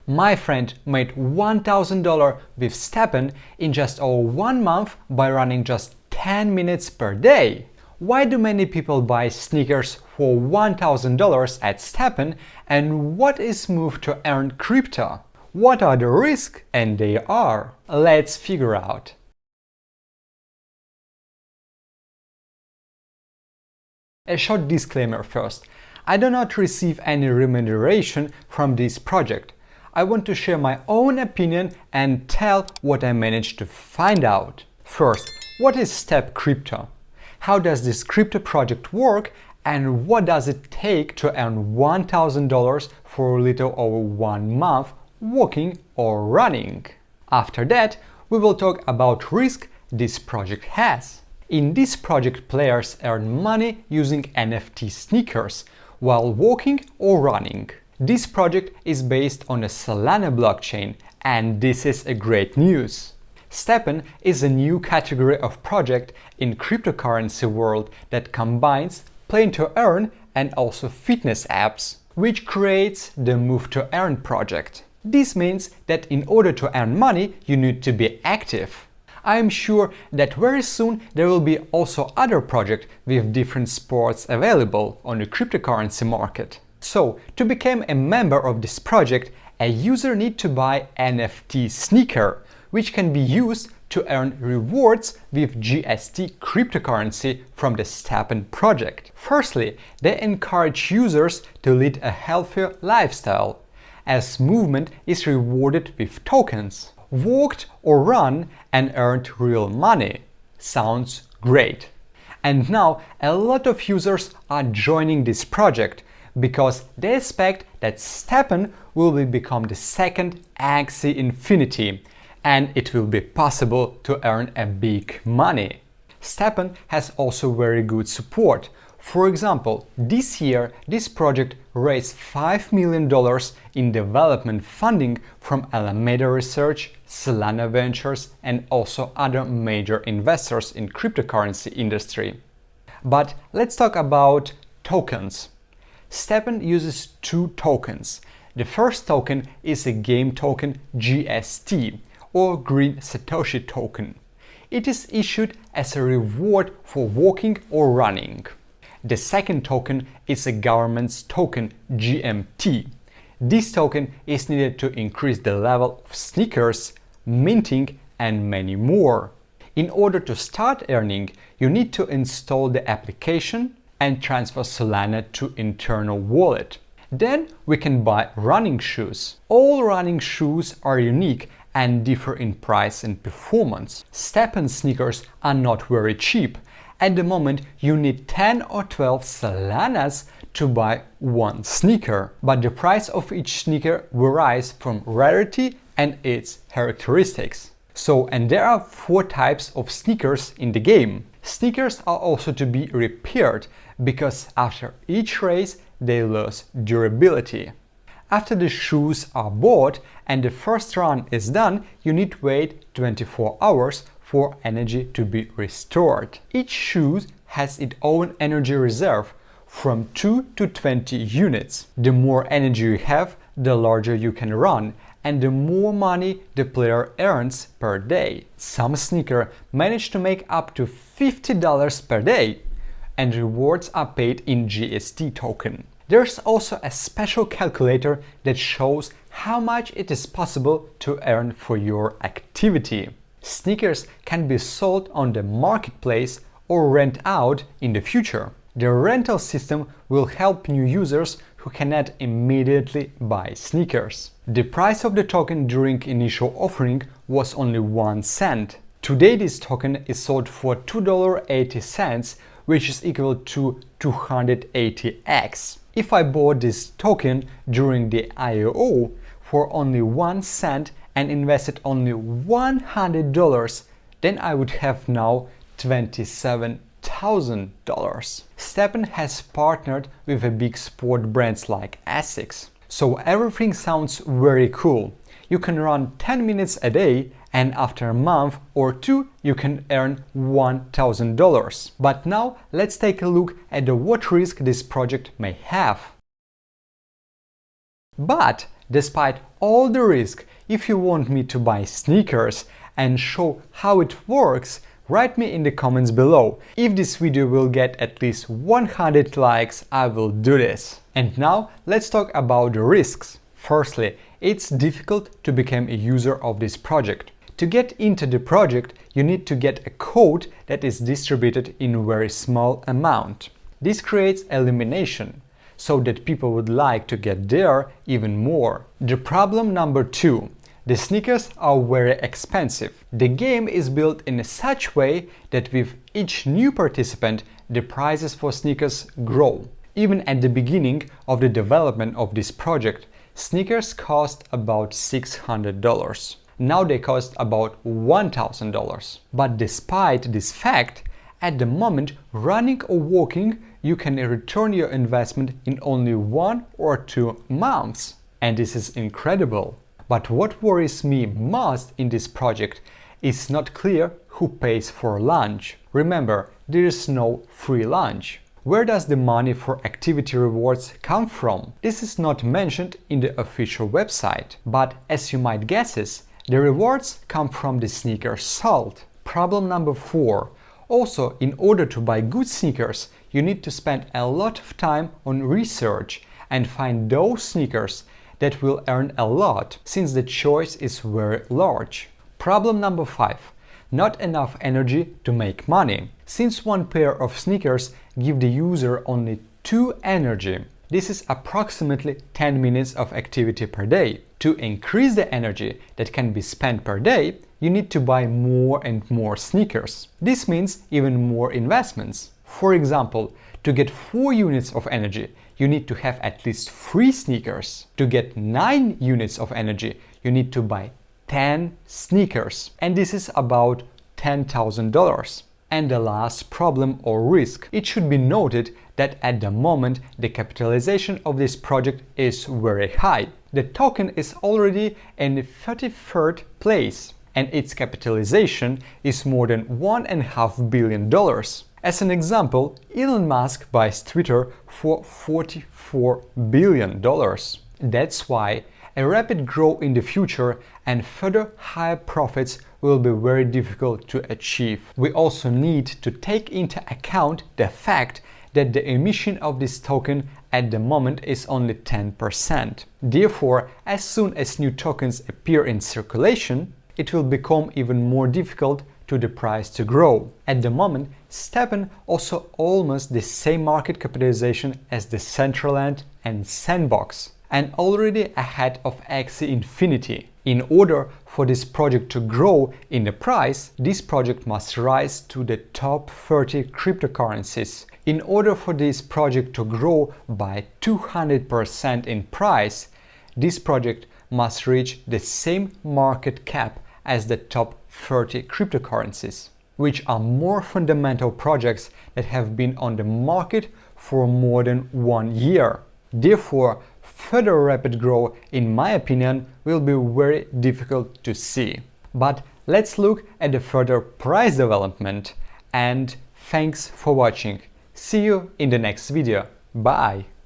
My friend made $1,000 with Stepn in just over 1 month by running just 10 minutes per day. Why do many people buy sneakers for $1,000 at Stepn, and what is move to earn crypto? What are the risks? And they are. Let's figure out. A short disclaimer first. I do not receive any remuneration from this project. I want to share my own opinion and tell what I managed to find out. First, what is Step Crypto? How does this crypto project work, and what does it take to earn $1,000 for a little over 1 month walking or running? After that, we will talk about risk this project has. In this project, players earn money using NFT sneakers while walking or running. This project is based on the Solana blockchain, and this is a great news. Stepn is a new category of project in cryptocurrency world that combines play to earn and also fitness apps, which creates the Move to Earn project. This means that in order to earn money, you need to be active. I am sure that very soon there will be also other projects with different sports available on the cryptocurrency market. So, to become a member of this project, a user needs to buy NFT sneaker, which can be used to earn rewards with GST cryptocurrency from the Stepn project. Firstly, they encourage users to lead a healthier lifestyle, as movement is rewarded with tokens. Walked or run and earned real money. Sounds great. And now a lot of users are joining this project because they expect that Stepn will become the second Axie Infinity, and it will be possible to earn a big money. Stepn has also very good support. For example, this year this project raised $5 million in development funding from Alameda Research, Solana Ventures, and also other major investors in cryptocurrency industry. But let's talk about tokens. Stepn uses 2 tokens. The first token is a game token GST, or Green Satoshi token. It is issued as a reward for walking or running. The second token is a government's token GMT. This token is needed to increase the level of sneakers, minting, and many more. In order to start earning, you need to install the application and transfer Solana to internal wallet. Then we can buy running shoes. All running shoes are unique and differ in price and performance. Stepn sneakers are not very cheap. At the moment, you need 10 or 12 Solanas to buy one sneaker, but the price of each sneaker varies from rarity and its characteristics. And there are 4 types of sneakers in the game. Sneakers are also to be repaired because after each race they lose durability. After the shoes are bought and the first run is done, you need to wait 24 hours for energy to be restored. Each shoe has its own energy reserve from 2 to 20 units. The more energy you have, the larger you can run, and the more money the player earns per day. Some sneakers manage to make up to $50 per day, and rewards are paid in GST token. There's also a special calculator that shows how much it is possible to earn for your activity. Sneakers can be sold on the marketplace or rent out in the future. The rental system will help new users who cannot immediately buy sneakers. The price of the token during initial offering was only 1 cent. Today this token is sold for $2.80, which is equal to 280x. If I bought this token during the IOO for only 1 cent and invested only $100, then I would have now $27,000. Stepn has partnered with a big sport brands like ASICS. So everything sounds very cool. You can run 10 minutes a day and after a month or 2 you can earn $1,000. But now let's take a look at what risk this project may have. But despite all the risk. If you want me to buy sneakers and show how it works, write me in the comments below. If this video will get at least 100 likes, I will do this. And now let's talk about the risks. Firstly, it's difficult to become a user of this project. To get into the project, you need to get a code that is distributed in a very small amount. This creates elimination, so that people would like to get there even more. The problem number 2. The sneakers are very expensive. The game is built in such way that with each new participant, the prices for sneakers grow. Even at the beginning of the development of this project, sneakers cost about $600. Now they cost about $1,000. But despite this fact, at the moment, running or walking, you can return your investment in only 1 or 2 months. And this is incredible. But what worries me most in this project is not clear who pays for lunch. Remember, there is no free lunch. Where does the money for activity rewards come from? This is not mentioned in the official website. But as you might guess, the rewards come from the sneakers sold. Problem number 4. Also, in order to buy good sneakers, you need to spend a lot of time on research and find those sneakers that will earn a lot, since the choice is very large. Problem number 5. Not enough energy to make money. Since one pair of sneakers give the user only 2 energy, this is approximately 10 minutes of activity per day. To increase the energy that can be spent per day, you need to buy more and more sneakers. This means even more investments. For example, to get 4 units of energy, you need to have at least 3 sneakers. To get 9 units of energy, you need to buy 10 sneakers. And this is about $10,000. And the last problem or risk. It should be noted that at the moment the capitalization of this project is very high. The token is already in the 33rd place and its capitalization is more than $1.5 billion. As an example, Elon Musk buys Twitter for $44 billion. That's why a rapid growth in the future and further higher profits will be very difficult to achieve. We also need to take into account the fact that the emission of this token at the moment is only 10%. Therefore, as soon as new tokens appear in circulation, it will become even more difficult to the price to grow. At the moment, Stepn also almost the same market capitalization as the Decentraland and Sandbox, and already ahead of Axie Infinity. In order for this project to grow in the price, this project must rise to the top 30 cryptocurrencies. In order for this project to grow by 200% in price, this project must reach the same market cap as the top 30 cryptocurrencies, which are more fundamental projects that have been on the market for more than 1 year. Therefore, further rapid growth, in my opinion, will be very difficult to see. But let's look at the further price development, and thanks for watching. See you in the next video. Bye!